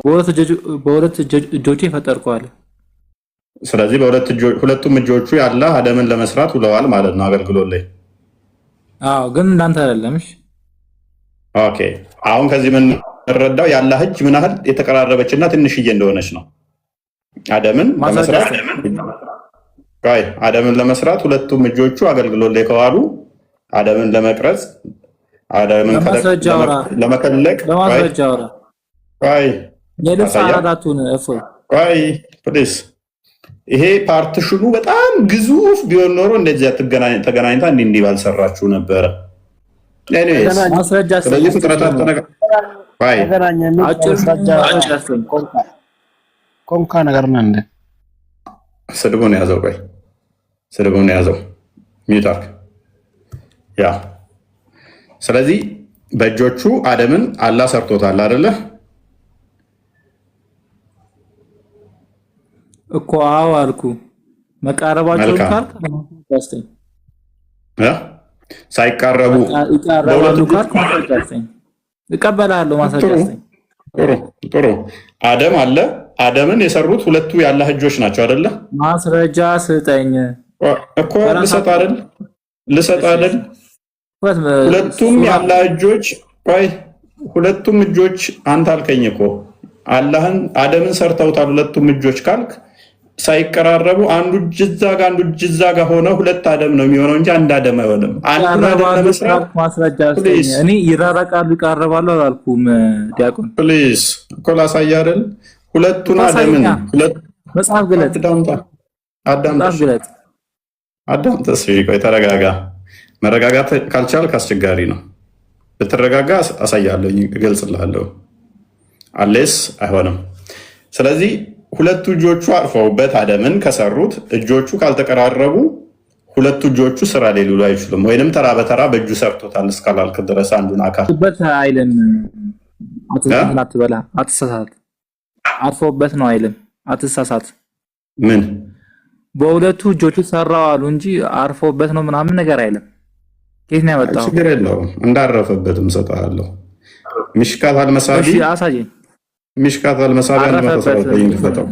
በሁለት እጆቼ ፈጠርኩህ አለ። ስለዚህ ሁለቱም እጆቹ ያላህ አደምን ለመስራት ውለዋል ማለት ነው አገልግሎት ላይ። አዎ ግን እንዳንተ አይደለም። እሺ ኦኬ። አሁን ከዚህ ምን እንረዳው? ያላህ እጅ ምን ያህል የተቀራረበችና ትንሽዬ እንደሆነች ነው። አደምን ለመስራት ሁለቱም እጆቹ አገልግሎት ላይ ከዋሉ አደምን ለመቅረጽ አደምን ለመከለቅ ይሄ ፓርቲሽኑ በጣም ግዙፍ ቢሆን ኖሮ እንደዚህ ተገናኝታ እንዲህ ባልሰራችሁ ነበረ። ስለዚህ ፍጥረታት ኮንካ ነገር ነው እንደ ስድቡን ያዘው። ቆይ ስድቡን ያዘው ሚውታክ ያ። ስለዚህ በእጆቹ አደምን አላህ ሰርቶታል አይደለ እኮ? አዎ አልኩ። መቃረባቸውን ካልክ ሳይቃረቡ ይቃረባሉ ካልክ ማስረጃ እቀበላለሁ። ማስረጃ ጥሩ። አደም አለ። አደምን የሰሩት ሁለቱ ያላህ እጆች ናቸው አይደለ? ማስረጃ ስጠኝ እኮ ልሰጥ አይደል? ሁለቱም ያላህ እጆች። ቆይ ሁለቱም እጆች አንተ አልከኝ እኮ አደምን ሰርተውታል ሁለቱም እጆች ካልክ ሳይቀራረቡ አንዱ እጅ እዛ ጋር አንዱ እጅ እዛ ጋር ሆነ ሁለት አደም ነው የሚሆነው እንጂ አንድ አደም አይሆንም። አንዱ አደም ለመስራት ማስረጃ ስጠኝ። እኔ ይራራቃሉ ይቃረባሉ አላልኩም ዲያቆን። ፕሊዝ እኮ ላሳይ አይደል? ሁለቱን አደምን መጽሐፍ ግለጥ። አዳምጥ። ቆይ ተረጋጋ። መረጋጋት ካልቻልክ አስቸጋሪ ነው። ብትረጋጋ አሳያለሁ፣ እገልጽልሃለሁ። አሌስ አይሆንም። ስለዚህ ሁለቱ እጆቹ አርፈውበት አደምን ከሰሩት እጆቹ ካልተቀራረቡ ሁለቱ እጆቹ ስራ ላይ ሊውሉ አይችሉም። ወይንም ተራ በተራ በእጁ ሰርቶታል እስካላልክ ድረስ አንዱን አካል አይልም። አትበላ፣ አትሳሳት። አርፈውበት ነው አይልም። አትሳሳት። ምን በሁለቱ እጆቹ ሰራው አሉ እንጂ አርፈውበት ነው ምናምን ነገር አይልም። ከየት ነው ያመጣው? ችግር የለውም። እንዳረፈበትም ሰጣለሁ። ሚሽካት አልመሳቢ አሳየኝ። ሚሽካት አልመሳቢ እንድፈተው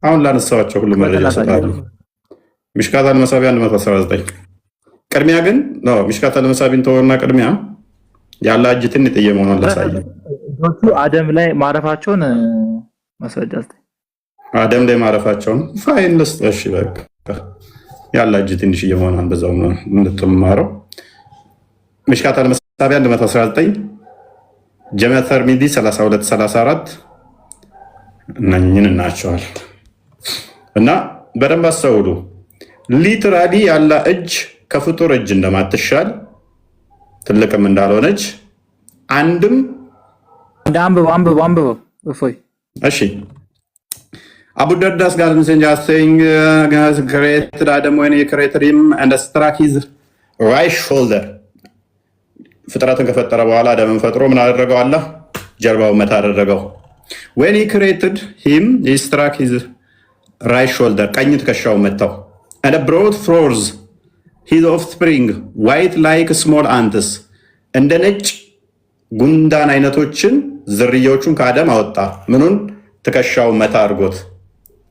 አሁን ላነሳዋቸው ሁሉ መረጃ ሰጣለሁ። ሚሽካት አልመሳቢ 119 ቅድሚያ ግን ነው። ሚሽካት አልመሳቢን ተወና ቅድሚያ ያለ እጅትን የጠየ መሆኑን ላሳየ። እጆቹ አደም ላይ ማረፋቸውን ማስረጃ አስተኝ። አደም ላይ ማረፋቸውን ፋይን ልስጥ። እሺ በቃ ያለ እጅ ትንሽ እየሆነን በዛው ነው እንድትማረው። ሚሽካት አልመሳቢ 119 ጀመተር ሚዲ 32 34 እነኝን እናቸዋል እና በደንብ አስተውሉ። ሊትራሊ ያለ እጅ ከፍጡር እጅ እንደማትሻል ትልቅም እንዳልሆነች አንድም አንብበው እፎይ። እሺ Abu Darda's God saying created Adam when he created him and struck his right shoulder. ፍጥረትን ከፈጠረ በኋላ አደምን ፈጥሮ ምን አደረገው? አላህ ጀርባው መታ አደረገው። when he created him he struck his right shoulder ቀኝ ትከሻው መታው። and brought forth his offspring white like small ants እንደ ነጭ ጉንዳን አይነቶችን ዝርያዎቹን ከአደም አወጣ። ምኑን? ትከሻው መታ አድርጎት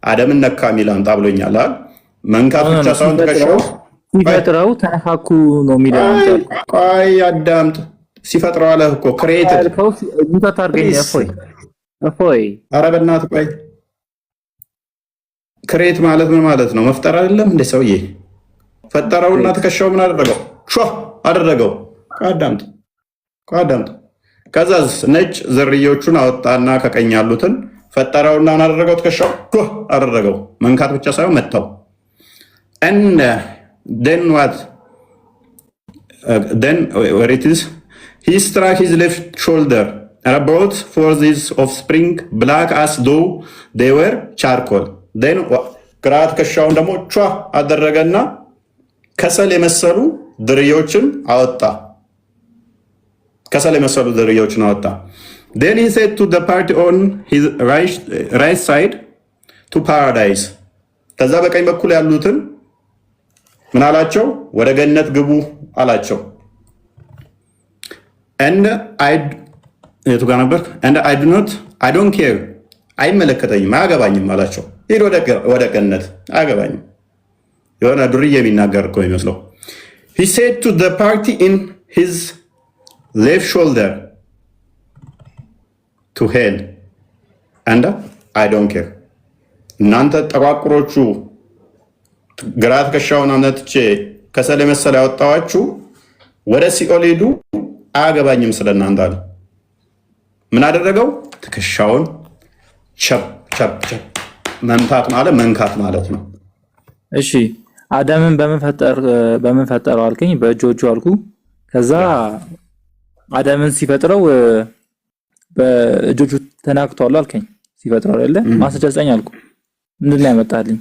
አደምን ነካ ሚል አምጣ ብሎኛል አይደል? መንካት ብቻ ሳይሆን ትከሻው ሲፈጥረው ተነካኩ ነው የሚለው። ቆይ አዳምጥ። ሲፈጥረው አለ እኮ ክሬትድ እፎይ። ኧረ በእናትህ ቆይ። ክሬት ማለት ምን ማለት ነው? መፍጠር አይደለም እንደ ሰውዬ ፈጠረውና ትከሻው ምን አደረገው? አደረገው። ቆይ አዳምጥ። ከዛስ ነጭ ዝርያዎቹን አወጣና ከቀኝ ያሉትን ፈጠረውና ምን አደረገው? ትከሻው አደረገው። መንካት ብቻ ሳይሆን መታው። and then what then where it is he struck his left shoulder and brought forth his offspring black as though they were charcoal then ግራ ትከሻውን ደግሞ አደረገና ከሰል የመሰሉ ዝርያዎችን አወጣ። then he said to the party on his right side to paradise ከዛ በቀኝ በኩል ያሉትን ምን አላቸው? ወደ ገነት ግቡ አላቸው። and I do not አይ ዶንት ኬር አይመለከተኝም፣ አያገባኝም አላቸው። ሄድ ወደ ገነት አያገባኝም። የሆነ ዱርዬ የሚናገር እኮ ይመስለው። he said to the party in his left shoulder to hell and I don't care እናንተ ጠቋቁሮቹ ግራ ትከሻውን አነጥቼ ከሰል መሰለ ያወጣዋችሁ ወደ ሲኦል ሄዱ፣ አያገባኝም ስለናንተ አለ። ምን አደረገው? ትከሻውን ቸብ ቸብ ቸብ መምታት ማለት መንካት ማለት ነው። እሺ አዳምን በምን ፈጠረው አልከኝ? በእጆቹ አልኩ። ከዛ አዳምን ሲፈጥረው በእጆቹ ተናክቷል አልከኝ። ሲፈጥረው አይደለ? ማስረጃ ስጠኝ አልኩ። ምንድን ነው ያመጣልኝ?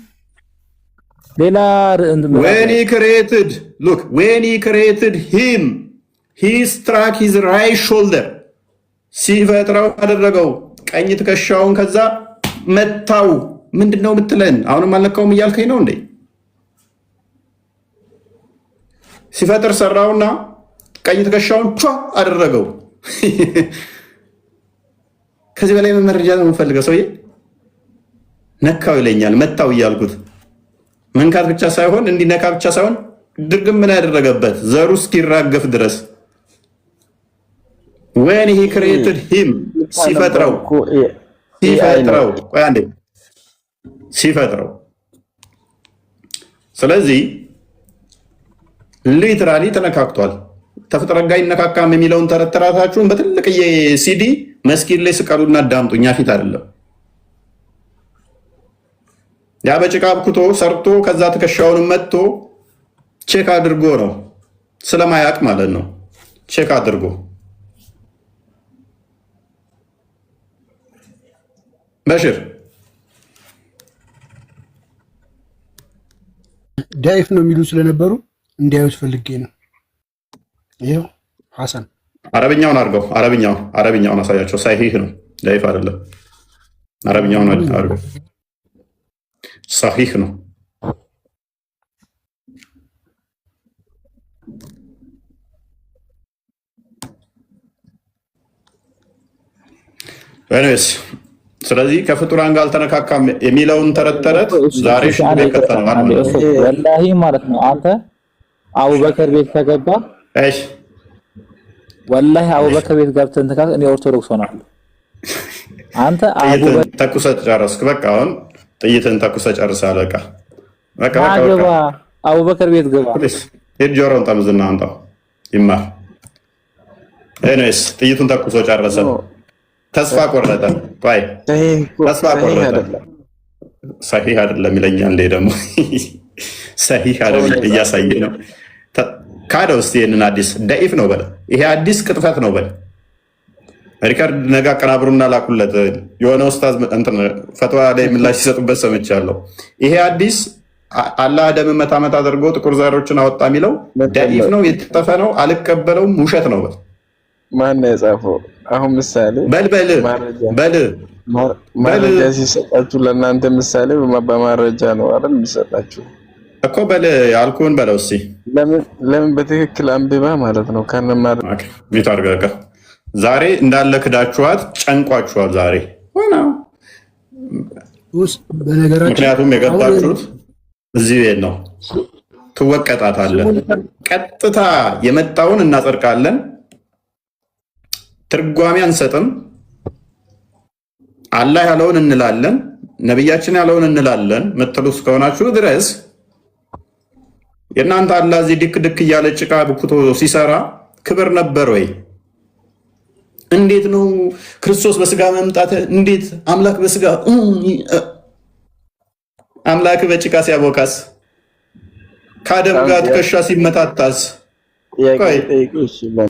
ሌላ when he created him he struck his right shoulder ሲፈጥረው አደረገው ቀኝ ትከሻውን ከዛ መታው። ምንድነው የምትለን? አሁንም አልነካውም እያልከኝ ነው እንዴ? ሲፈጥር ሰራውና ቀኝ ትከሻውን ቿ አደረገው። ከዚህ በላይ መረጃ ነው የምፈልገው። ሰውዬ ነካው ይለኛል። መታው እያልኩት መንካት ብቻ ሳይሆን እንዲነካ ብቻ ሳይሆን ድርግም ምን ያደረገበት ዘሩ እስኪራገፍ ድረስ when he created him ሲፈጥረው ቆይ አንዴ ሲፈጥረው። ስለዚህ ሊትራሊ ተነካክቷል። ተፈጥሮ ጋር ይነካካም የሚለውን ተረተራታችሁን በትልቅዬ ሲዲ መስጊድ ላይ ስቀሉና አዳምጡኛ ፊት አይደለም። ያ በጭቃ አብኩቶ ሰርቶ ከዛ ትከሻውን መጥቶ ቼክ አድርጎ ነው ስለማያቅ ማለት ነው። ቼክ አድርጎ በሽር ዳይፍ ነው የሚሉ ስለነበሩ እንዲያዩት ፈልጌ ነው። ይሄው ሐሰን አረብኛውን አድርገው አረብኛውን አሳያቸው። ሳሂህ ነው ዳይፍ አይደለም። አረብኛውን አድርገው ሳሂህ ነው። ወይስ ስለዚህ ከፍጡራን ጋር አልተነካካም የሚለውን ተረት ዛሬ ሽንት ቤት ከተነዋል ወላሂ ማለት ነው። አንተ አቡበከር ቤት ከገባ እሺ፣ ወላሂ አቡበከር ቤት ገብተህ እንተካ እኔ ኦርቶዶክስ ሆናለሁ። አንተ አቡበከር ተኩሰህ ጨረስክ። በቃ አሁን ጥይትን ተኩሰህ ጨርሰሃል። በቃ አቡበከር ቤት ገባ። ሄድ ጆሮውን ጠምዝና አንጣው ይማር። ኤኒዌይስ ጥይቱን ተኩሶ ጨረሰ። ተስፋ ቆረጠ። ቆይ ተስፋ ቆረጠ። ሰሂህ አይደለም ይለኛል። እንዴ ደግሞ ሰሂህ አይደለም እያሳየ ነው። ካደው እስቲ ይሄንን አዲስ ደኢፍ ነው በለ። ይሄ አዲስ ቅጥፈት ነው በለ። ሪካርድ ነገ አቀናብሩና ላኩለት። የሆነ ኡስታዝ እንትን ፈትዋ ላይ ምላሽ ሲሰጡበት ሰምቻለሁ። ይሄ አዲስ አላህ አደምን መታመት አድርጎ ጥቁር ዘሮችን አወጣ የሚለው ደኢፍ ነው፣ የተጠፈ ነው፣ አልቀበለውም፣ ውሸት ነው በለ። ማን ነው የጻፈው? አሁን ምሳሌ መረጃ ሲሰጣችሁ ለእናንተ ምሳሌ በማረጃ ነው አይደል የሚሰጣችሁ እኮ። በል ያልኩህን በለው እስኪ። ለምን በትክክል አንብባ ማለት ነው። ቤት አድርገህ ዛሬ እንዳለ ክዳችኋት ጨንቋችኋል። ዛሬ ምክንያቱም የገባችሁት እዚህ ቤት ነው። ትወቀጣታለህ። ቀጥታ የመጣውን እናጸድቃለን። ትርጓሜ አንሰጥም። አላህ ያለውን እንላለን፣ ነብያችን ያለውን እንላለን ምትሉ እስከሆናችሁ ድረስ የእናንተ አላህ እዚህ ድክ ድክ እያለ ጭቃ ብኩቶ ሲሰራ ክብር ነበር ወይ? እንዴት ነው ክርስቶስ በስጋ መምጣት? እንዴት አምላክ በስጋ አምላክ በጭቃ ሲያቦካስ? ከአደም ጋር ትከሻ ሲመታታስ?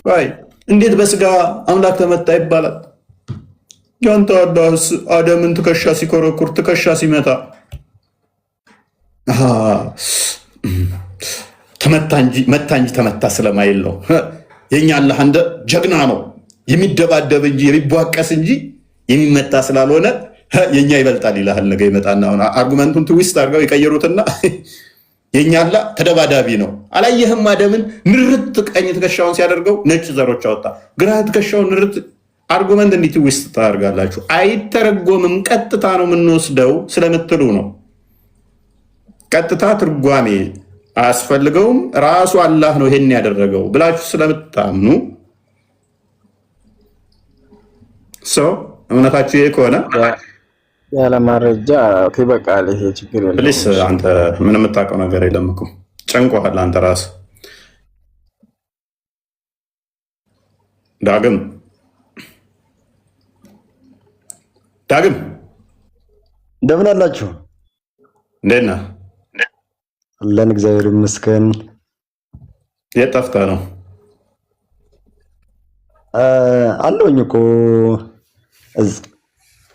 ቆይ እንዴት በስጋ አምላክ ተመታ ይባላል? ያንተ አላህስ አደምን ትከሻ ሲኮረኩር ትከሻ ሲመታ መታ እንጂ ተመታ ስለማይል ነው። የኛ አላህ እንደ ጀግና ነው፣ የሚደባደብ እንጂ የሚቧቀስ እንጂ የሚመታ ስላልሆነ የኛ ይበልጣል ይላል። ነገ ይመጣና አርጉመንቱን ትዊስት አድርገው የቀየሩትና የኛ አላህ ተደባዳቢ ነው። አላየህም? አደምን ንርት ቀኝ ትከሻውን ሲያደርገው ነጭ ዘሮች አወጣ፣ ግራ ትከሻውን ንርት አርጉመንት እንዴት ውስጥ ታደርጋላችሁ? አይተረጎምም ቀጥታ ነው የምንወስደው ስለምትሉ ነው። ቀጥታ ትርጓሜ አያስፈልገውም ራሱ አላህ ነው ይሄን ያደረገው ብላችሁ ስለምታምኑ ሰው እምነታችሁ ይሄ ከሆነ ያለ ማረጃ ይበቃል። ይሄ ችግር የለም። ፕሊስ አንተ ምን የምታውቀው ነገር የለም እኮ ጨንቆሃል አንተ ራስህ። ዳግም እንደምን አላችሁ? እንዴት ነህ? አለን እግዚአብሔር ይመስገን። የት ጠፍተህ ነው? አለሁኝ እኮ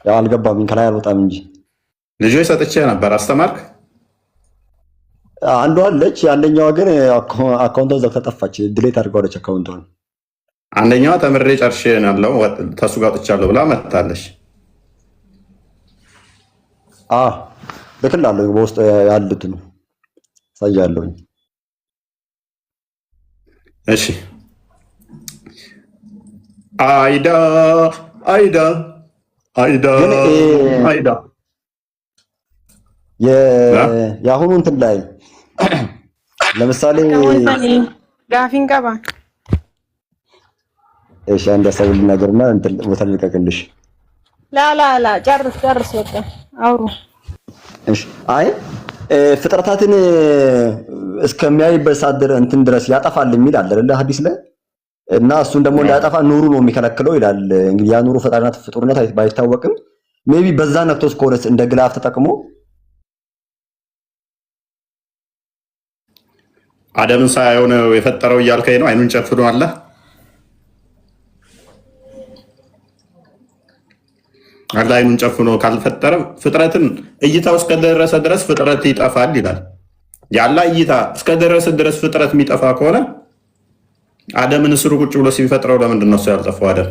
ያው አልገባም፣ ከላይ አልወጣም እንጂ ልጆች ሰጥቼ ነበር አስተማርክ? አንዷ አለች፣ አንደኛዋ ግን አካውንቷ እዛው ተጠፋች፣ ድሌት አድርጋለች አካውንቷን። አንደኛዋ ተምሬ ጨርሼ ያለው ተሱ ጋር ወጥቻለሁ ብላ መጥታለች። ልክላለሁ፣ በውስጥ ያሉትን ሳያለሁኝ። እሺ አይዳ የአሁኑ እንትን ላይ ለምሳሌ ጋፊን ቀባ እሺ፣ አንድ ሀሳብ ልናገርና እንትን ቦታ ልቀቅልሽ። ላ ጨርስ በቃ አውሩ። እሺ አይ ፍጥረታትን እስከሚያይበት ሰዓት እንትን ድረስ ያጠፋል የሚል አለ አይደል ሐዲስ ላይ፣ እና እሱን ደግሞ እንዳያጠፋ ኑሩ ነው የሚከለክለው ይላል። እንግዲህ ያ ኑሩ ፈጣሪነት ፍጡርነት ባይታወቅም ሜቢ በዛ ነክቶስ ከሆነስ እንደ ግላፍ ተጠቅሞ አደምን ሳያየው ነው የፈጠረው እያልከኝ ነው? አይኑን ጨፍኖ አለ አላህ አይኑን ጨፍኖ ካልፈጠረ ፍጥረትን እይታው እስከደረሰ ድረስ ፍጥረት ይጠፋል ይላል። ያላ እይታ እስከደረሰ ድረስ ፍጥረት የሚጠፋ ከሆነ አደምን እስሩ ቁጭ ብሎ ሲፈጥረው ለምንድን ነው እሱ ያልጠፋው? አደም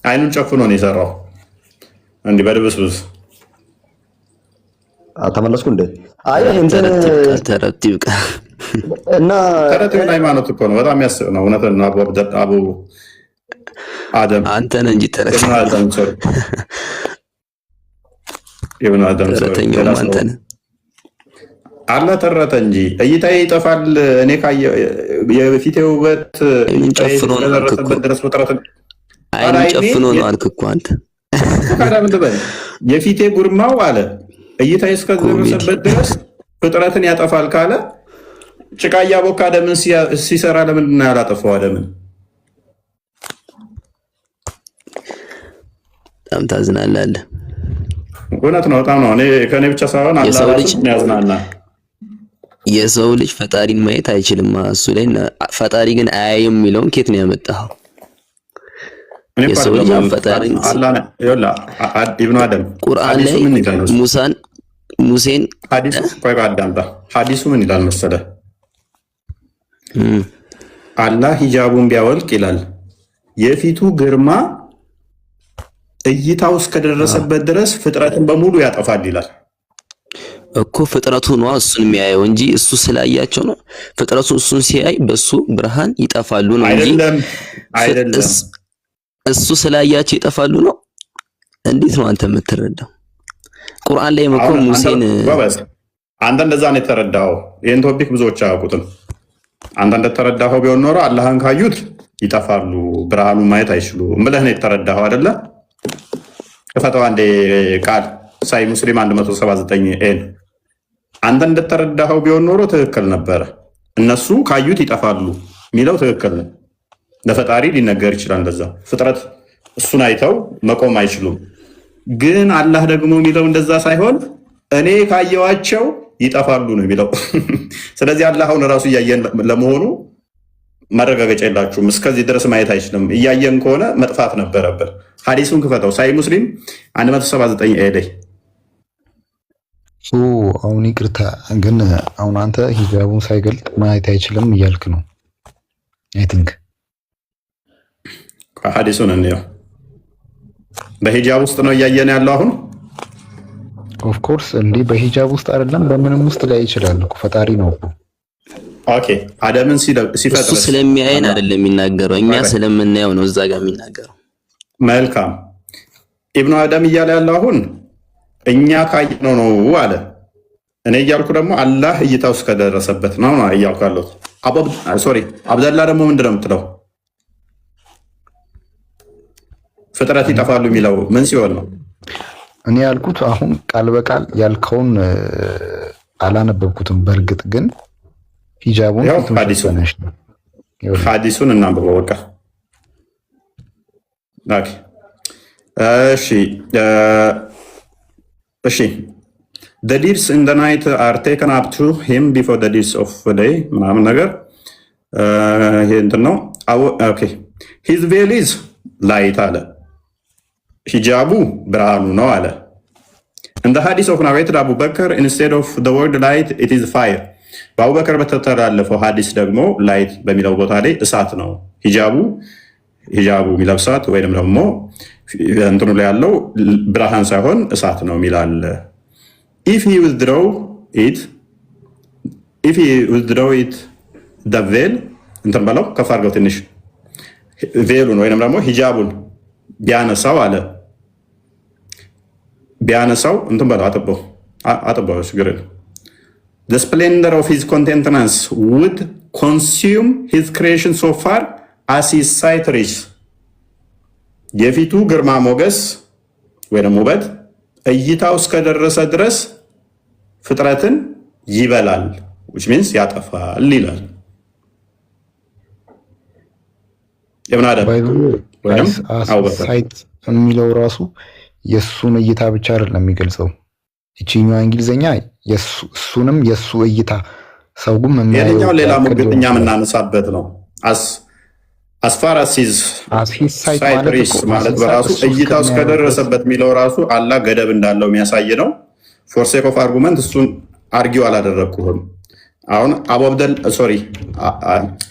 አይኑን ጨፍኖ ነው የሰራው እንዲህ በድብስብስ። ተመለስኩ እንዴ? አይ እንትን ተረት ይብቃ እና ተረት የሆነ ሃይማኖት እኮ ነው። በጣም ያስቅ ነው። እውነትን ነው። አቡ አደም አንተ ነህ እንጂ ተረት ይሁን አደም ተረተኛው አንተ ነህ። አላ ተረተ እንጂ እይታዬ ይጠፋል። እኔ ካየ የፊቴ ውበት ጨፍኖ ነው ድረስ ፍጥረትን አይኑን ጨፍኖ ነው አልክ እኮ አንተ። ካዳም እንደበል የፊቴ ጉርማው አለ እይታዬ እስከደረሰበት ድረስ ፍጥረትን ያጠፋል ካለ ጭቃ እያቦካ አደምን ሲሰራ ለምንድን ነው ያላጠፋው አደምን? በጣም ታዝናለህ። እውነት ነው። በጣም ነው። እኔ ከኔ ብቻ ሳይሆን አላህ ያዝናና። የሰው ልጅ ፈጣሪን ማየት አይችልም። እሱ ላይ ፈጣሪ ግን አያይም የሚለውን ኬት ነው ያመጣው? የሰው ልጅ ፈጣሪን አላህ ይወላ ኢብኑ አደም ቁርአን ላይ ሙሴን ሐዲሱ ቆይ አዳምጣ። ሐዲሱ ምን ይላል መሰለህ? አላህ ሂጃቡን ቢያወልቅ ይላል የፊቱ ግርማ እይታው እስከደረሰበት ድረስ ፍጥረትን በሙሉ ያጠፋል ይላል እኮ። ፍጥረቱ ነው እሱን የሚያየው እንጂ እሱ ስላያቸው ነው። ፍጥረቱ እሱን ሲያይ በሱ ብርሃን ይጠፋሉ ነው እንጂ አይደለም። እሱ ስላያቸው ይጠፋሉ ነው። እንዴት ነው አንተ የምትረዳው? ቁርአን ላይ መኮ ሙሴን አንተ እንደዛ ነው የተረዳኸው። ይሄን ቶፒክ ብዙዎች አያውቁትም። አንተ እንደተረዳኸው ቢሆን ኖሮ አላህን ካዩት ይጠፋሉ፣ ብርሃኑን ማየት አይችሉም ብለህ ነው የተረዳኸው አይደለ? ከፈተዋ አንዴ ቃል ሳይ ሙስሊም 179 ኤን አንተ እንደተረዳኸው ቢሆን ኖሮ ትክክል ነበረ። እነሱ ካዩት ይጠፋሉ የሚለው ትክክል ነው። ለፈጣሪ ሊነገር ይችላል እንደዛ። ፍጥረት እሱን አይተው መቆም አይችሉም። ግን አላህ ደግሞ የሚለው እንደዛ ሳይሆን እኔ ካየዋቸው ይጠፋሉ ነው የሚለው። ስለዚህ አላህ አሁን ራሱ እያየን ለመሆኑ ማረጋገጫ የላችሁም። እስከዚህ ድረስ ማየት አይችልም። እያየን ከሆነ መጥፋት ነበረበት። ሐዲሱን ክፈተው። ሳይ ሙስሊም 179 ላይ አሁን ይቅርታ ግን አሁን አንተ ሂጃቡን ሳይገልጥ ማየት አይችልም እያልክ ነው። አይ ቲንክ ሐዲሱን እንየው። በሂጃብ ውስጥ ነው እያየን ያለው አሁን። ኦፍ ኮርስ እንዴ በሂጃብ ውስጥ አይደለም በምንም ውስጥ ላይ ይችላል እኮ ፈጣሪ ነው እኮ። ኦኬ አደምን ሲፈጥር እሱ ስለሚያየን አይደለም የሚናገረው፣ እኛ ስለምናየው ነው እዛ ጋር የሚናገረው። መልካም ኢብኑ አደም እያለ ያለው አሁን እኛ ካየነው ነው አለ። እኔ እያልኩ ደግሞ አላህ እይታው እስከደረሰበት ነው እያልኩ ያለሁት። አብደላ ደግሞ ምንድን ነው የምትለው? ፍጥረት ይጠፋሉ የሚለው ምን ሲሆን ነው? እኔ ያልኩት አሁን ቃል በቃል ያልከውን አላነበብኩትም። በእርግጥ ግን ሂጃቡን ሐዲሱን እናንብበው በቃ። እሺ the deeds in the night are taken up to him before the deeds of the day ምናምን ነገር ይሄ እንትን ነው። ኦኬ his veil is light አለ፣ ሂጃቡ ብርሃኑ ነው አለ። in the hadith of narrated Abu Bakr instead of the word light it is fire። በአቡበከር በተተላለፈው ሐዲስ ደግሞ ላይት በሚለው ቦታ ላይ እሳት ነው ሂጃቡ የሚለብሳት ወይም ደግሞ እንትኑ ላይ ያለው ብርሃን ሳይሆን እሳት ነው የሚላል። if he withdraw it the veil እንትን በለው ከፍ አድርገው ትንሽ ቬሉን ወይም ደግሞ ሂጃቡን ቢያነሳው አለ እንትን በለው አጥበው ችግር የለም። the splendor of his countenance would consume his creation so far as his sight reaches። የፊቱ ግርማ ሞገስ ወይም ውበት እይታው እስከደረሰ ድረስ ፍጥረትን ይበላል which means ያጠፋል ይላል ኢብኑ አደም። ሳይት የሚለው ራሱ የሱን እይታ ብቻ አይደለም የሚገልጸው። ይቺኛው እንግሊዘኛ እሱንም የሱ እይታ ሰውም የሚያየው ሌላ ሙግተኛ የምናነሳበት ነው። as far as his sight reaches ማለት በራሱ እይታው እስከደረሰበት የሚለው ራሱ አላህ ገደብ እንዳለው የሚያሳይ ነው። for sake of argument እሱን አርጊው አላደረኩህም። አሁን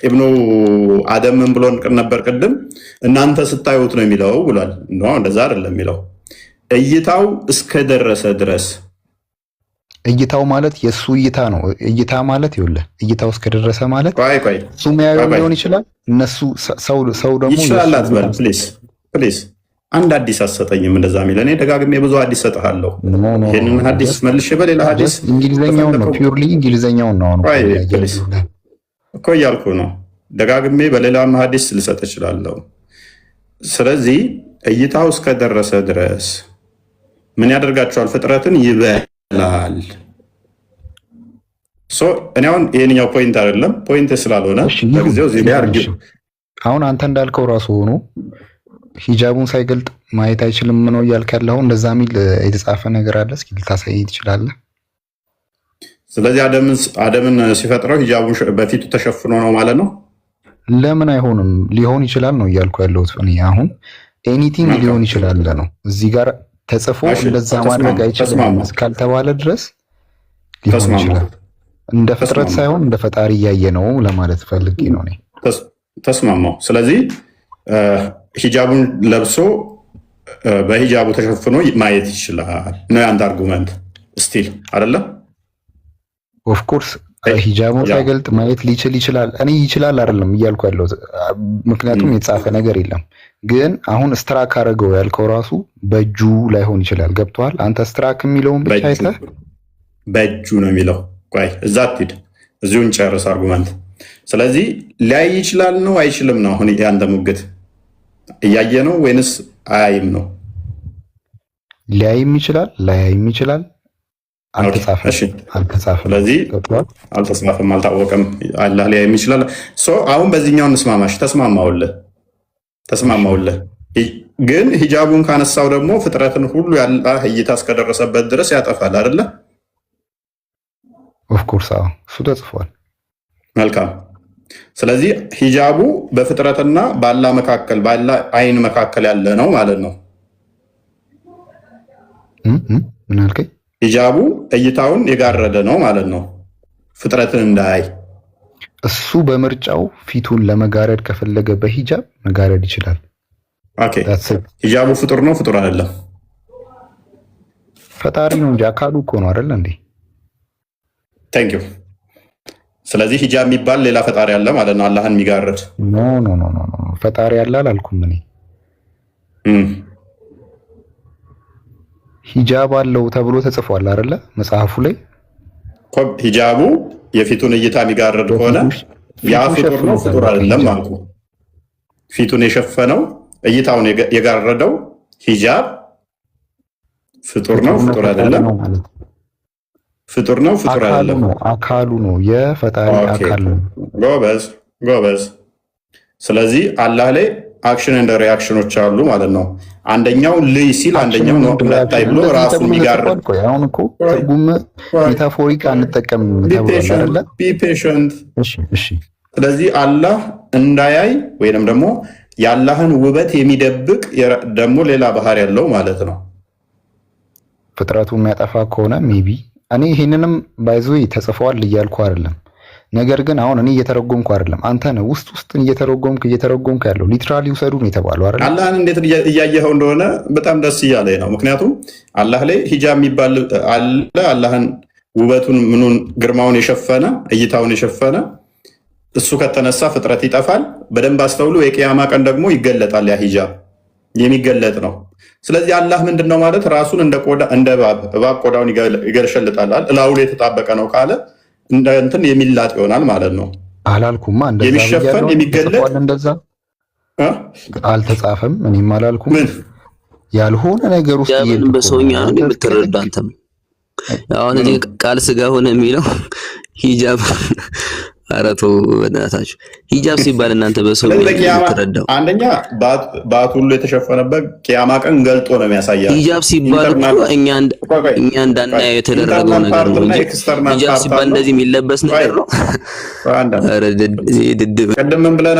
ኢብኑ አደም ምን ብሎ ነበር ቅድም? እናንተ ስታዩት ነው የሚለው ብሏል። እንደዛ አይደለም የሚለው እይታው እስከደረሰ ድረስ። እይታው ማለት የሱ እይታ ነው። እይታ ማለት ይኸውልህ፣ እይታው እስከደረሰ ማለት እሱ የሚያየው ሊሆን ይችላል። እነሱ ሰው ደግሞ ይችላል። አትበል ፕሊዝ። አንድ አዲስ አሰጠኝም እንደዛ የሚል እኔ ደጋግሜ ብዙ አዲስ ሰጥሃለሁ። ይሄንን ሐዲስ መልሼ በሌላ ሐዲስ እንግሊዘኛውን ነው ፒውርሊ እንግሊዘኛውን ነው እኮ እያልኩ ነው። ደጋግሜ በሌላም ሐዲስ ልሰጥ እችላለሁ። ስለዚህ እይታው እስከደረሰ ድረስ ምን ያደርጋቸዋል? ፍጥረትን ይበላል። እኔ አሁን ይሄንኛው ፖይንት አይደለም ፖይንት ስላልሆነ ለጊዜው እዚህ ላይ አርጊ። አሁን አንተ እንዳልከው ራሱ ሆኖ ሂጃቡን ሳይገልጥ ማየት አይችልም ነው እያልክ ያለው። እንደዛ የሚል የተጻፈ ነገር አለ? እስኪ ልታሳይ ትችላለህ? ስለዚህ አደምን ሲፈጥረው ሂጃቡን በፊቱ ተሸፍኖ ነው ማለት ነው። ለምን አይሆንም? ሊሆን ይችላል ነው እያልኩ ያለሁት እኔ። አሁን ኤኒቲንግ ሊሆን ይችላል ነው እዚህ ጋር ተጽፎ እንደዛ ማድረግ አይችልም እስካልተባለ ድረስ ሊሆን ይችላል። እንደ ፍጥረት ሳይሆን እንደ ፈጣሪ እያየ ነው ለማለት ፈልጌ ነው እኔ። ተስማማው። ስለዚህ ሂጃቡን ለብሶ በሂጃቡ ተሸፍኖ ማየት ይችላል ነው ያንተ አርጉመንት ስቲል አይደለ? ኦፍ ኮርስ ሂጃቡን ሳይገልጥ ማየት ሊችል ይችላል። እኔ ይችላል አይደለም እያልኩ ያለው፣ ምክንያቱም የተጻፈ ነገር የለም። ግን አሁን ስትራክ አድርገው ያልከው ራሱ በእጁ ላይሆን ይችላል። ገብቶሃል? አንተ ስትራክ የሚለውን ብቻ አይተህ በእጁ ነው የሚለው። ቆይ እዛ አትሂድ፣ እዚሁን ጨርስ አርጉመንት። ስለዚህ ሊያይ ይችላል ነው አይችልም ነው አሁን ያንተ ሙግት? እያየ ነው ወይንስ አያይም ነው? ሊያይም ይችላል ላያይም ይችላል። አልተጻፈም። ስለዚህ አልተጻፈም፣ አልታወቀም። አላህ ሊያይም ይችላል። አሁን በዚህኛው እንስማማሽ። ተስማማውልህ። ግን ሂጃቡን ካነሳው ደግሞ ፍጥረትን ሁሉ ያላህ እይታ እስከደረሰበት ድረስ ያጠፋል አይደለ? ኦፍኮርስ እሱ ተጽፏል። መልካም። ስለዚህ ሂጃቡ በፍጥረትና በአላህ መካከል በአላህ አይን መካከል ያለ ነው ማለት ነው። ምን አልከኝ? ሂጃቡ እይታውን የጋረደ ነው ማለት ነው፣ ፍጥረትን እንዳያይ። እሱ በምርጫው ፊቱን ለመጋረድ ከፈለገ በሂጃብ መጋረድ ይችላል። ኦኬ። ሂጃቡ ፍጡር ነው ፍጡር አይደለም? ፈጣሪ ነው እንጂ አካሉ እኮ ነው አይደል እንዴ? ታንክ ዩ። ስለዚህ ሂጃብ የሚባል ሌላ ፈጣሪ አለ ማለት ነው፣ አላህን የሚጋርድ። ኖ ኖ ኖ ኖ ፈጣሪ አለ አላልኩም እኔ። ሂጃብ አለው ተብሎ ተጽፏል አይደለ መጽሐፉ ላይ። ሂጃቡ የፊቱን እይታ የሚጋርድ ከሆነ ያ ፍጡር ነው ፍጡር አይደለም ማለት ነው። ፊቱን የሸፈነው እይታውን የጋረደው ሂጃብ ፍጡር ነው ፍጡር አይደለም። ፍጡር ነው ፍጡር አይደለም። አካሉ ነው የፈጣሪ አካል ነው። ጎበዝ። ስለዚህ አላህ ላይ አክሽን እንደ ሪአክሽኖች አሉ ማለት ነው። አንደኛው ልይ ሲል አንደኛው ነው ለታይ ብሎ ራሱን የሚጋርድ። አሁን እኮ ትርጉም ሜታፎሪክ አንጠቀም ተብሏል አይደለ? ቢ ፔሸንት። እሺ። ስለዚህ አላህ እንዳያይ ወይንም ደግሞ የአላህን ውበት የሚደብቅ ደግሞ ሌላ ባህሪ ያለው ማለት ነው። ፍጥረቱ የሚያጠፋ ከሆነ ሜቢ እኔ ይሄንንም ባይዞ ተጽፈዋል እያልኩ አይደለም። ነገር ግን አሁን እኔ እየተረጎምኩ አይደለም፣ አንተ ነህ ውስጥ እየተረጎምክ ያለው። ሊትራሊ ውሰዱ ነው የተባለው አይደል? አላህን እንዴት እያየኸው እንደሆነ በጣም ደስ እያለኝ ነው። ምክንያቱም አላህ ላይ ሂጃብ የሚባል አለ። አላህን ውበቱን ምኑን ግርማውን የሸፈነ እይታውን የሸፈነ እሱ ከተነሳ ፍጥረት ይጠፋል። በደንብ አስተውሉ። የቂያማ ቀን ደግሞ ይገለጣል። ያ ሂጃብ የሚገለጥ ነው። ስለዚህ አላህ ምንድን ነው ማለት ራሱን እንደ እባብ ቆዳውን ይገለሸልጣል። እላዩ ላይ የተጣበቀ ነው ካለ እንደ እንትን የሚላጥ ይሆናል ማለት ነው። አላልኩማ እንደዛ የሚሸፈን የሚገለጥ እንደዛ አልተጻፈም። እኔም አላልኩም። ምን ያልሆነ ነገር ውስጥ በሰውኛ ነው የምትረዳ አንተም። አሁን እዚህ ቃል ስጋ ሆነ የሚለው ሂጃብ አረቶ በእናታችሁ ሂጃብ ሲባል እናንተ በሰው የምትረዳው አንደኛ ባት ሁሉ የተሸፈነበት ቂያማ ቀን ገልጦ ነው የሚያሳያው። ሂጃብ ሲባል እኮ እኛ እንዳናየው የተደረገው ነገር ነው እንጂ ሂጃብ ሲባል እንደዚህ የሚለበስ ነገር ነው። አረ ድድብ ቀደም ምን ብለህ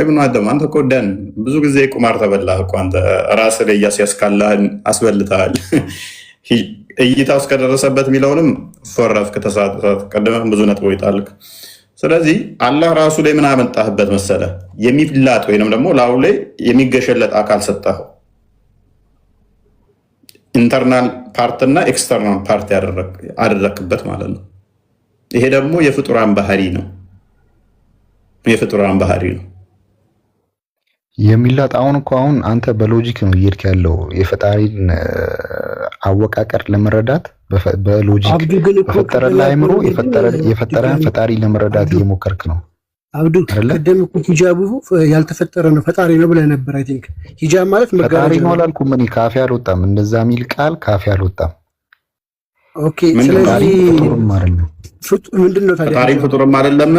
ኢብኑ አደም አንተ እኮ ደን ብዙ ጊዜ ቁማር ተበላህ እኮ አንተ ራስህ ላይ እያስያዝካላህን አስበልተሃል። እይታ ውስጥ ከደረሰበት የሚለውንም ፈረፍክ፣ ተሳተፍ። ቀደም ብዙ ነጥቦ ይጣልክ። ስለዚህ አላህ ራሱ ላይ ምን አመጣህበት መሰለ? የሚላጥ ወይንም ደግሞ ላዩ ላይ የሚገሸለጥ አካል ሰጠኸው። ኢንተርናል ፓርት እና ኤክስተርናል ፓርት አደረክበት ማለት ነው። ይሄ ደግሞ የፍጡራን ባህሪ ነው። የፍጡራን ባህሪ ነው የሚላጥ። አሁን እኮ አንተ በሎጂክ ነው እየሄድክ ያለው የፈጣሪን አወቃቀር ለመረዳት በሎጂክ በፈጠረን አይምሮ የፈጠረን ፈጣሪ ለመረዳት እየሞከርክ ነው። አብዱ ቀደም እኮ ሂጃቡ ያልተፈጠረ ነው ፈጣሪ ነው ብለህ ነበር። አይ ቲንክ ሂጃብ ማለት ፈጣሪ ነው አላልኩም እኔ። ካፌ አልወጣም፣ እንደዛ የሚል ቃል ካፌ አልወጣም። ኦኬ። ስለዚህ ምንድነው ታዲያ? ፈጣሪ ፍጡርም አይደለም።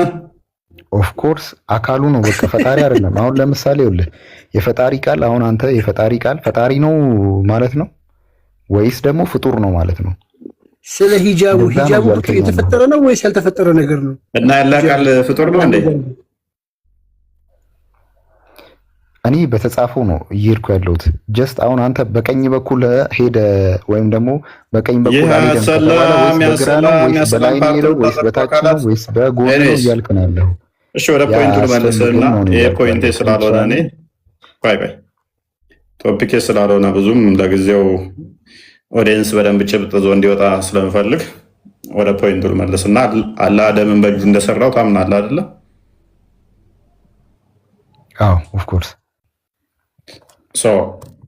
ኦፍ ኮርስ አካሉ ነው በቃ ፈጣሪ አይደለም። አሁን ለምሳሌ ይኸውልህ የፈጣሪ ቃል አሁን አንተ የፈጣሪ ቃል ፈጣሪ ነው ማለት ነው ወይስ ደግሞ ፍጡር ነው ማለት ነው? ስለ ሂጃቡ የተፈጠረ ነው ወይስ ያልተፈጠረ ነገር ነው? እና ያለ ቃል ፍጡር ነው እንዴ? እኔ በተጻፈው ነው እየሄድኩ ያለሁት። ጀስት አሁን አንተ በቀኝ በኩል ሄደ ወይም ደግሞ በቀኝ በኩል አልሄደም ከተባለ ወይስ በግራ ነው ወይስ በላይ ነው ወይስ በታች ነው ወይስ በጎን ነው እያልክ ነው ያለው? እሺ ወደ ፖይንቱ ልመልስና ይሄ ፖይንቴ ስላልሆነ እኔ ቆይ ቶፒኬ ስላልሆነ ብዙም ለጊዜው ኦዲየንስ በደንብ ጭብጥ ይዞ እንዲወጣ ስለምፈልግ ወደ ፖይንቱ ልመልስና አላህ አደምን በእጁ እንደሰራው ታምናለህ አይደለ? አዎ ኦፍ ኮርስ።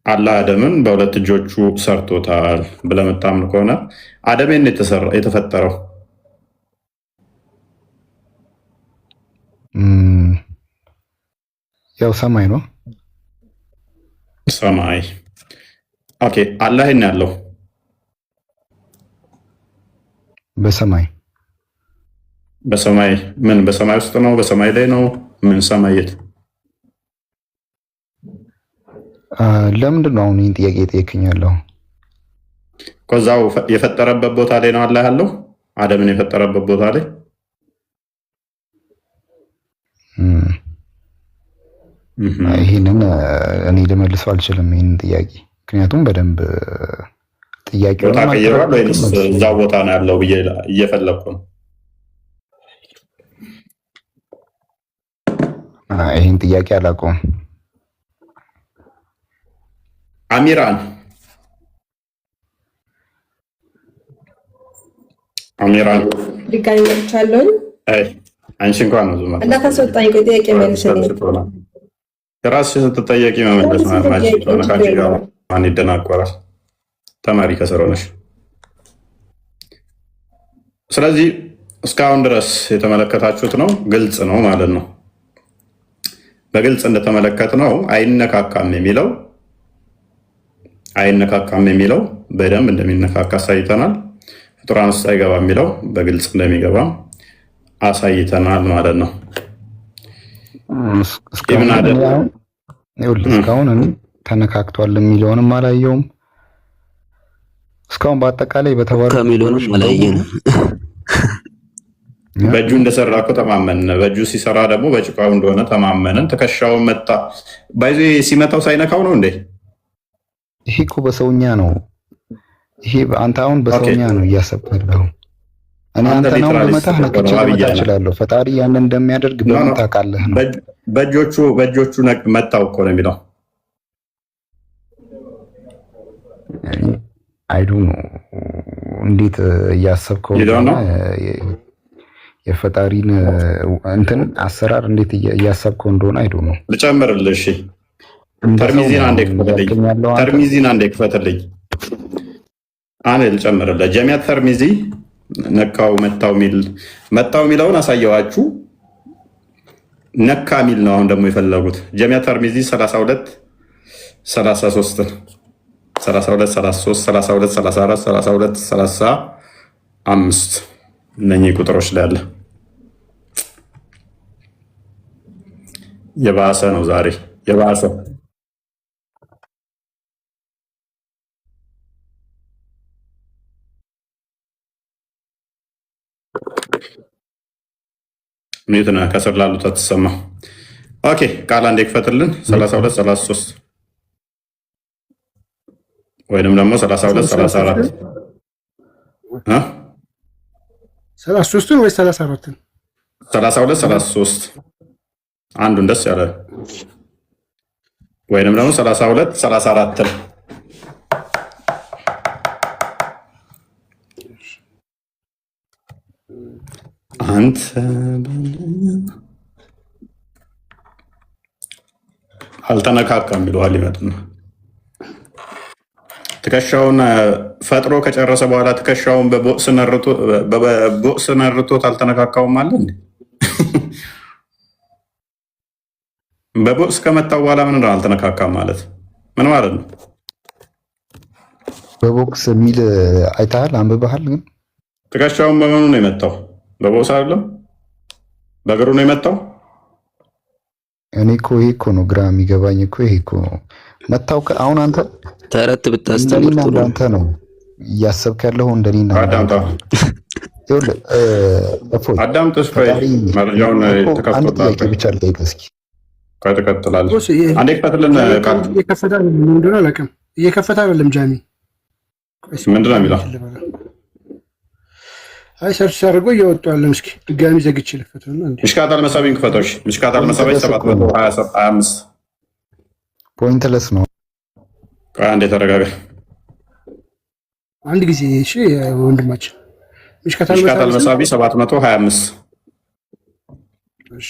አላህ አደምን በሁለት እጆቹ ሰርቶታል ብለህ የምታምን ከሆነ አደምን የተፈጠረው ያው ሰማይ ነው። ሰማይ ኦኬ። አላህ ያለው በሰማይ ምን በሰማይ ውስጥ ነው? በሰማይ ላይ ነው? ምን ሰማይ የት? ለምንድን ነው አሁን ይህን ጥያቄ የጠየቅኛለሁ? ከዛው የፈጠረበት ቦታ ላይ ነው አላህ ያለው። አደምን የፈጠረበት ቦታ ላይ ይህንን እኔ ልመልሰው አልችልም ይህንን ጥያቄ። ምክንያቱም በደንብ ጥያቄው ቦታ ቀይሯል ወይስ እዛው ቦታ ነው ያለው ብዬ እየፈለግኩ ነው። ይህን ጥያቄ አላውቀውም። አሚራን አሚራን ድጋሚ መጥቻለሁ። አንቺ እንኳን ነው ዝም እንዳታስወጣኝ። ቆይ ጥያቄ መልስልኝ። ራስሽ ስትጠየቂ መመለስ ማለት ነው። ካንቺ ጋር ማን ይደናቆራል? ተማሪ ከስር ሆነሽ። ስለዚህ እስካሁን ድረስ የተመለከታችሁት ነው፣ ግልጽ ነው ማለት ነው። በግልጽ እንደተመለከት ነው አይነካካም የሚለው በደንብ እንደሚነካካ አሳይተናል። ፍጡራን ውስጥ አይገባ የሚለው በግልጽ እንደሚገባ አሳይተናል ማለት ነው። እስካሁን እኔ ተነካክቷል የሚለውንም አላየውም። እስካሁን በአጠቃላይ በተባለው ከሚለውንም አላየንም። በእጁ እንደሰራ እኮ ተማመን። በእጁ ሲሰራ ደግሞ በጭቃው እንደሆነ ተማመንን። ትከሻውን መታ ባይዞ ሲመታው ሳይነካው ነው እንዴ? ይሄ እኮ በሰውኛ ነው። ይሄ አንተ አሁን በሰውኛ ነው እያሰብከው። እኔ አንተ ነው በመታህ ነክቼ ልመታ እችላለሁ። ፈጣሪ ያንን እንደሚያደርግ በምን ታውቃለህ ነው? በእጆቹ መታው እኮ ነው የሚለው። አይዱ ነው እንዴት እያሰብከው የፈጣሪን እንትን አሰራር እንዴት እያሰብከው እንደሆነ አይዱ ነው። ልጨምርልህ። እሺ ተርሚዚን አንዴ ክፈትልኝ። አኔ ልጨምርልህ። ጀሚያ ተርሚዚ ነካው መታው የሚለውን አሳየዋችሁ። ነካ ሚል ነው አሁን ደግሞ የፈለጉት። ጀሚያ ተርሚዚ 32 33 32 33 32 34 32 35 እነኚህ ቁጥሮች ላይ አለ። የባሰ ነው ዛሬ የባሰ ሚዩትና ከስር ላሉት አትሰማ። ኦኬ ቃል አንዴ ክፈትልን። 32 33 ወይንም ደግሞ 32 34 33 ወይ 34 32 33 አንዱን ደስ ያለ ወይንም ደግሞ 32 34 አንተ አልተነካካም ይለዋል። ይመጣና ትከሻውን ፈጥሮ ከጨረሰ በኋላ ትከሻውን በቦክስ ነርቶት አልተነካካውም አለ እንዴ? በቦክስ ከመታው በኋላ ምን ነው አልተነካካም ማለት ምን ማለት ነው? በቦክስ የሚል አይተሃል? አንብበሃል? ግን ትከሻውን በምኑ ነው የመታው? በቦክስ አይደለም፣ በእግሩ ነው የመታው። እኔ እኮ ይሄ እኮ ነው ግራ የሚገባኝ እኮ ይሄ እኮ መታው። አሁን አንተ ተረት ብታስተምር ጥሩ ነው። አንተ ነው እያሰብክ ያለው እንደኔና አዳምጣ አዳምጥስ መረጃውን ተከፍቶታል። ብቻ ልጠይቅ እስኪ ከተከተላል አንዴ ከፈተልን ቃል እየከፈተ ምንድን ነው አላውቅም። እየከፈተ አይደለም ጃሚ ምንድን ነው የሚለው? አይ ሰርች አድርጎ እያወጡ ያለን። እስኪ ድጋሚ ዘግቼ ልክፈተው እና እንዴ ምሽካታል መሳቢን ክፈቶሽ። ምሽካታል መሳቢ 725 ፖይንትለስ ነው። አንዴ ተረጋጋ አንድ ጊዜ። እሺ ወንድማችን ምሽካታል መሳቢ 725 እሺ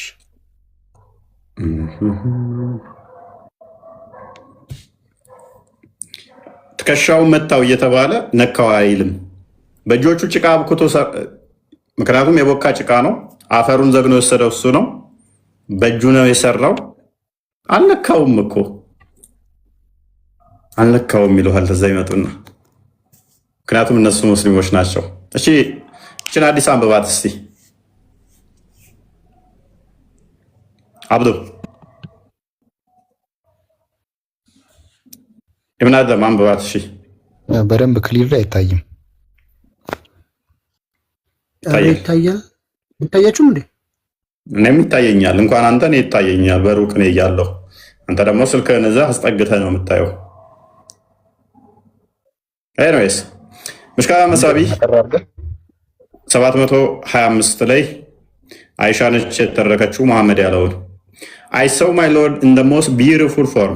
ትከሻውን መታው እየተባለ ነካው አይልም። በእጆቹ ጭቃ አብኩቶ፣ ምክንያቱም የቦካ ጭቃ ነው። አፈሩን ዘግኖ የወሰደው እሱ ነው። በእጁ ነው የሰራው። አልነካውም እኮ አልነካውም ይለዋል። ተዛ ይመጡና ምክንያቱም እነሱ ሙስሊሞች ናቸው። እሺ እችን አዲስ አንብባት እስቲ አብዱ ኢብን አደም አንብባት። እሺ በደንብ ክሊር ላይ አይታይም። ይታያል። ይታያችሁም እንዴ? እኔም ይታየኛል። እንኳን አንተ እኔ ይታየኛል። በሩቅ ነው እያለሁ አንተ ደግሞ ስልክህን እዛ አስጠግተህ ነው የምታየው። ኤኒዌይስ ምሽካታ መሳቢ 725 ላይ አይሻ ነች የተረከችው መሐመድ ያለውን I saw my Lord in the most beautiful form.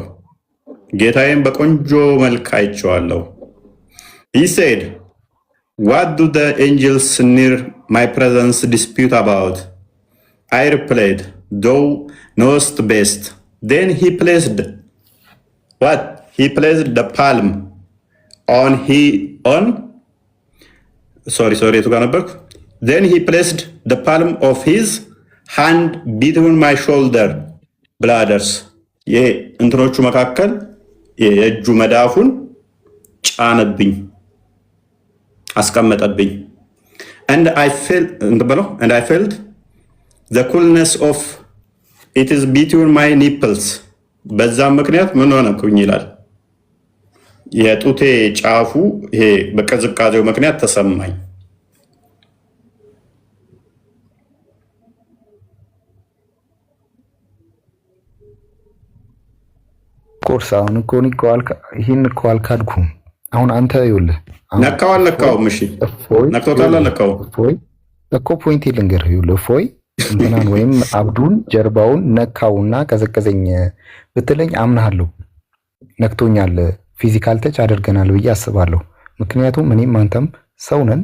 ጌታዬን በቆንጆ መልክ አይቼዋለሁ። He said, What do the angels near my presence dispute about? I replied, thou knowest best. Then he placed what? He placed the palm Then he placed the palm of his hand between my shoulder bladders. እንትኖቹ መካከል የእጁ መዳፉን ጫነብኝ አስቀመጠብኝ and I felt the coolness of it is between my nipples በዛም ምክንያት ምን ሆነኩኝ ይላል የጡቴ ጫፉ ይሄ በቅዝቃዜው ምክንያት ተሰማኝ ኮርስ አሁን እኮ ይሄን እኮ አልካድኩም አሁን አንተ ይኸውልህ ነካው እሺ ነክቶታል ነካው እኮ ፖይንት ልንገርህ ይኸውልህ ፎይ እንትናን ወይም አብዱን ጀርባውን ነካውና ቀዘቀዘኝ ብትለኝ አምናለሁ ነክቶኛል ፊዚካል ተች አድርገናል ብዬ አስባለሁ ምክንያቱም እኔም አንተም ሰው ነን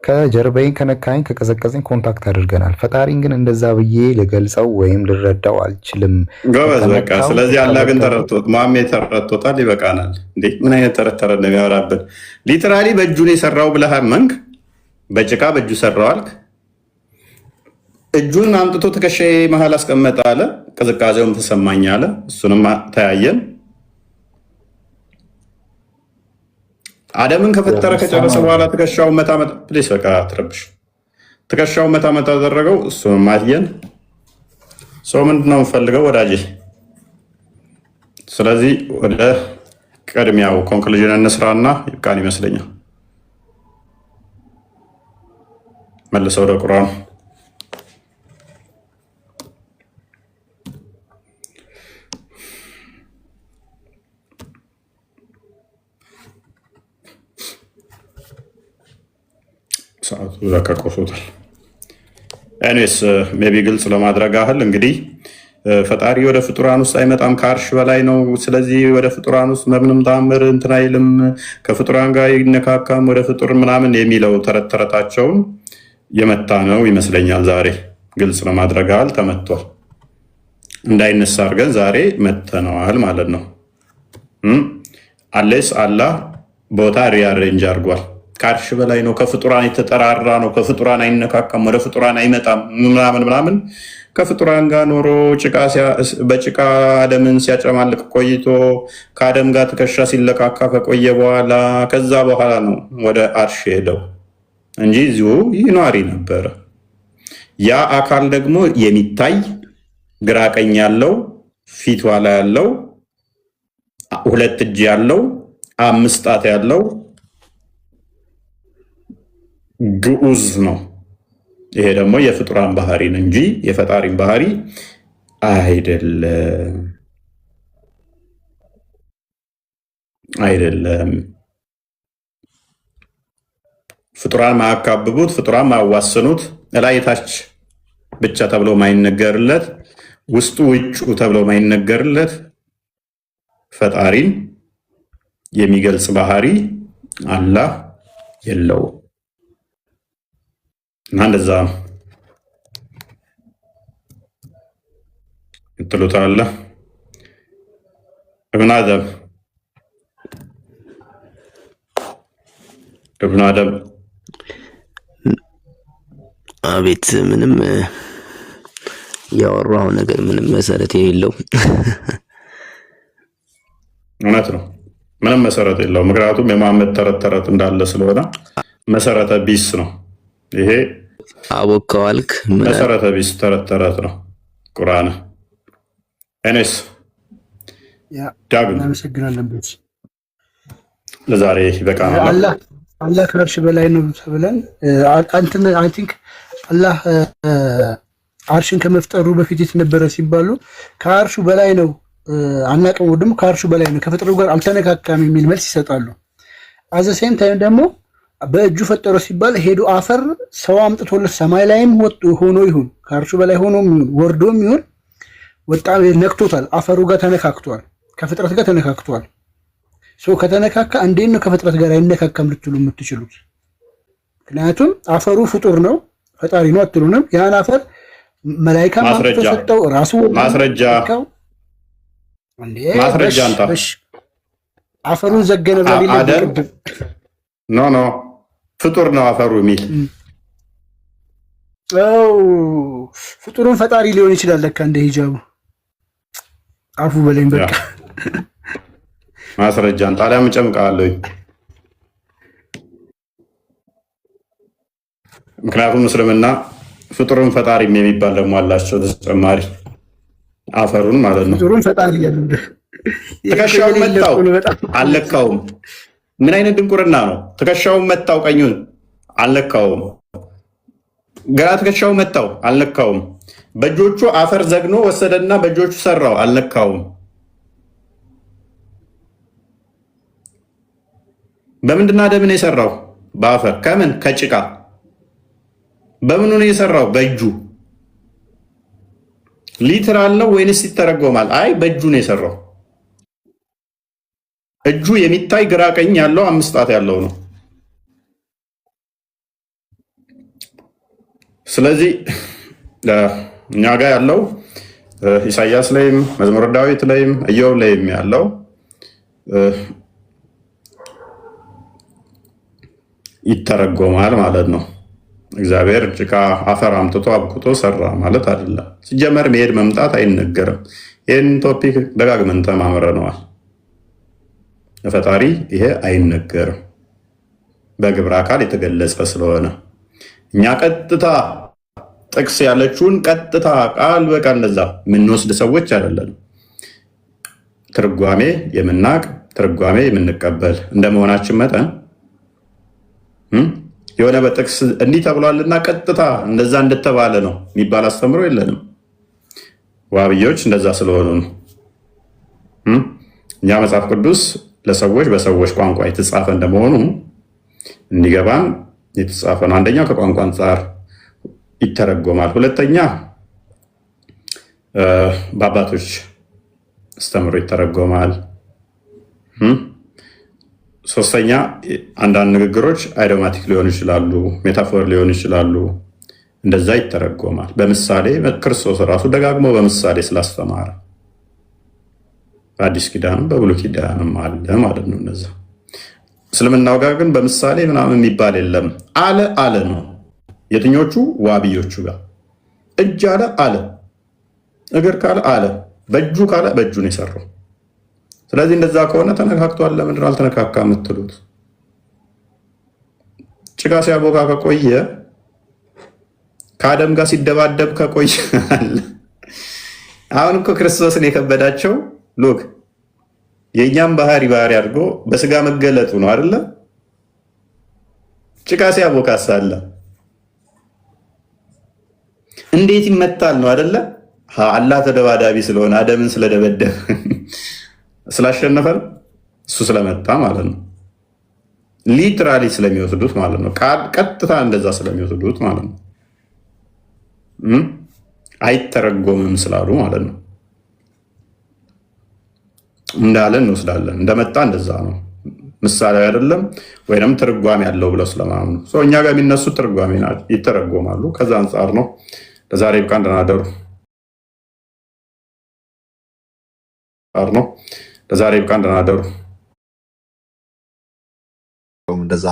ከጀርባዬን ከነካኝ ከቀዘቀዘኝ ኮንታክት አድርገናል ፈጣሪን ግን እንደዛ ብዬ ልገልጸው ወይም ልረዳው አልችልም ጎበዝ በቃ ስለዚህ አላህ ግን ተረድቶት ማሜ ተረድቶታል ይበቃናል እንዴ ምን አይነት ተረተረ ነው የሚያወራበት ሊትራሊ በእጁ ነው የሰራው ብለህ መንክ በጭቃ በእጁ ሰራው አልክ እጁን አምጥቶ ተከሻዬ መሃል አስቀመጠ አለ ቅዝቃዜውም ተሰማኝ አለ እሱንም ተያየን አደምን ከፈጠረ ከጨረሰ በኋላ ተከሻው መታ ፕሊስ በቃ ትረብሽ ተከሻው መታ አደረገው እሱንም ማየን ሰው ምንድነው ፈልገው ወዳጄ ስለዚህ ወደ ቀድሚያው ኮንክሉዥን እንስራና ይብቃን ይመስለኛል መልሰው ወደ ቁርአን ሰዓቱ ዘከቆሶታል ኤኒዌይስ ሜቢ ግልጽ ለማድረግ አህል እንግዲህ ፈጣሪ ወደ ፍጡራን ውስጥ አይመጣም ከአርሽ በላይ ነው ስለዚህ ወደ ፍጡራን ውስጥ ምንም ታምር እንትን አይልም ከፍጡራን ጋር ይነካካም ወደ ፍጡር ምናምን የሚለው ተረተረታቸውን የመታ ነው ይመስለኛል ዛሬ ግልጽ ለማድረግ አህል ተመቷል እንዳይነሳ አድርገን ዛሬ መተነዋል ማለት ነው አለስ አላህ ቦታ ሪአሬንጅ አድርጓል ከአርሽ በላይ ነው ከፍጡራን የተጠራራ ነው ከፍጡራን አይነካካም ወደ ፍጡራን አይመጣም ምናምን ከፍጡራን ጋር ኖሮ በጭቃ አደምን ሲያጨማልቅ ቆይቶ ከአደም ጋር ትከሻ ሲለካካ ከቆየ በኋላ ከዛ በኋላ ነው ወደ አርሽ ሄደው እንጂ እዚሁ ይኗሪ ነበር ያ አካል ደግሞ የሚታይ ግራ ቀኝ ያለው ፊት ኋላ ያለው ሁለት እጅ ያለው አምስት ጣት ያለው ግዑዝ ነው ይሄ ደግሞ የፍጡራን ባህሪ ነው እንጂ የፈጣሪን ባህሪ አይደለም ፍጡራን ማያካብቡት ፍጡራን ማያዋስኑት ላይ ታች ብቻ ተብሎ ማይነገርለት ውስጡ ውጩ ተብሎ ማይነገርለት ፈጣሪን የሚገልጽ ባህሪ አላህ የለውም እና እንደዛ ነው እንትሉታለ እብን አደም አቤት ምንም ያወራው ነገር ምንም መሰረት የሌለው እውነት ነው ምንም መሰረት የለው ምክንያቱም የመሐመድ ተረት እንዳለ ስለሆነ መሰረተ ቢስ ነው ይሄ አቦካዋልክ መሰረተ ቢስ ተረት ነው ቁርአን እኔስ ዳግም እናመሰግናለን ለዛሬ በቃ አላህ ከአርሽ በላይ ነው ተብለን አይ ቲንክ አላህ አርሽን ከመፍጠሩ በፊት የተነበረ ሲባሉ ከአርሹ በላይ ነው አናቀው ደግሞ ከአርሹ በላይ ነው ከፍጥሩ ጋር አልተነካካም የሚል መልስ ይሰጣሉ አዘ ሴም ታይም ደግሞ በእጁ ፈጠረው ሲባል ሄዶ አፈር ሰው አምጥቶለት ሰማይ ላይም ሆኖ ይሁን ከአርሹ በላይ ሆኖ ወርዶም ይሁን ወጣም ነክቶታል አፈሩ ጋር ተነካክቷል ከፍጥረት ጋር ተነካክቷል ከተነካካ እንዴት ነው ከፍጥረት ጋር አይነካካም ልትሉ የምትችሉት ምክንያቱም አፈሩ ፍጡር ነው ፈጣሪ ነው አትሉንም? ያን አፈር መላኢካ ማምጥቶ ሰጠው ራሱ ማስረጃ አንተ አፈሩን ዘገነ ብለህ ኖ ፍጡር ነው አፈሩ የሚል ፍጡሩን ፈጣሪ ሊሆን ይችላል ለካ እንደ ሂጃቡ አፉ በለኝ በቃ ማስረጃን ጣሊያን ጨምቃለሁ። ምክንያቱም እስልምና ፍጡሩን ፈጣሪ የሚባል ደግሞ አላቸው ተጨማሪ አፈሩን ማለት ነው። ፍጡሩን ፈጣሪ ያለው ትከሻውን መታው አልለካውም። ምን አይነት ድንቁርና ነው? ትከሻውን መታው ቀኙን አልለካውም። ግራ ትከሻው መታው አልለካውም። በእጆቹ አፈር ዘግኖ ወሰደና በእጆቹ ሰራው አልለካውም። በምንድን አደምን የሰራው? በአፈር ከምን ከጭቃ። በምኑ ነው የሰራው? በእጁ። ሊትራል ነው ወይንስ ይተረጎማል? አይ በእጁ ነው የሰራው። እጁ የሚታይ ግራ ቀኝ ያለው 5 ጣት ያለው ነው። ስለዚህ እኛ ጋር ያለው ኢሳያስ ላይም መዝሙረ ዳዊት ላይም ኢዮብ ላይም ያለው ይተረጎማል ማለት ነው። እግዚአብሔር ጭቃ አፈር አምጥቶ አብኩቶ ሰራ ማለት አይደለም። ሲጀመር መሄድ መምጣት አይነገርም። ይህን ቶፒክ ደጋግመን ተማምረነዋል። ለፈጣሪ ይሄ አይነገርም፣ በግብረ አካል የተገለጸ ስለሆነ እኛ ቀጥታ ጥቅስ ያለችውን ቀጥታ ቃል በቃል እንደዛ የምንወስድ ሰዎች አይደለንም። ትርጓሜ የምናቅ ትርጓሜ የምንቀበል እንደመሆናችን መጠን የሆነ በጥቅስ እንዲህ ተብሏልና ቀጥታ እንደዛ እንደተባለ ነው የሚባል አስተምሮ የለንም። ዋብዮች እንደዛ ስለሆኑ ነው። እኛ መጽሐፍ ቅዱስ ለሰዎች በሰዎች ቋንቋ የተጻፈ እንደመሆኑ እንዲገባን የተጻፈ ነው። አንደኛው ከቋንቋ አንጻር ይተረጎማል። ሁለተኛ በአባቶች አስተምሮ ይተረጎማል። ሶስተኛ አንዳንድ ንግግሮች አይዶማቲክ ሊሆኑ ይችላሉ፣ ሜታፎር ሊሆኑ ይችላሉ። እንደዛ ይተረጎማል። በምሳሌ ክርስቶስ ራሱ ደጋግሞ በምሳሌ ስላስተማረ በአዲስ ኪዳንም በብሉይ ኪዳንም አለ ማለት ነው። እነዛ እስልምናው ጋር ግን በምሳሌ ምናምን የሚባል የለም። አለ ነው። የትኞቹ? ዋብዮቹ ጋር እጅ አለ፣ እግር ካለ አለ፣ በእጁ ካለ በእጁ ነው የሰራው። ስለዚህ እንደዛ ከሆነ ተነካክቷል። ለምንድን ነው አልተነካካ የምትሉት? ጭቃ ሲያቦካ ከቆየ ከአደም ጋር ሲደባደብ ከቆየ አሁን እኮ ክርስቶስን የከበዳቸው ሎክ የእኛም ባህሪ አድርጎ በስጋ መገለጡ ነው አይደለ? ጭቃ ሲያቦካ ሳለ እንዴት ይመታል ነው አይደለ? አላህ ተደባዳቢ ስለሆነ አደምን ስለደበደበ ስላሸነፈን እሱ ስለመጣ ማለት ነው። ሊትራሊ ስለሚወስዱት ማለት ነው። ቀጥታ እንደዛ ስለሚወስዱት ማለት ነው። አይተረጎምም ስላሉ ማለት ነው። እንዳለ እንወስዳለን። እንደመጣ እንደዛ ነው። ምሳሌ አይደለም ወይንም ትርጓሜ ያለው ብለው ስለማምኑ እኛ ጋር የሚነሱ ትርጓሜ ይተረጎማሉ። ከዛ አንጻር ነው። ለዛሬ ብቃ እንደናደሩ ነው። ለዛሬ ብቃ እንደናደሩ እንደዛ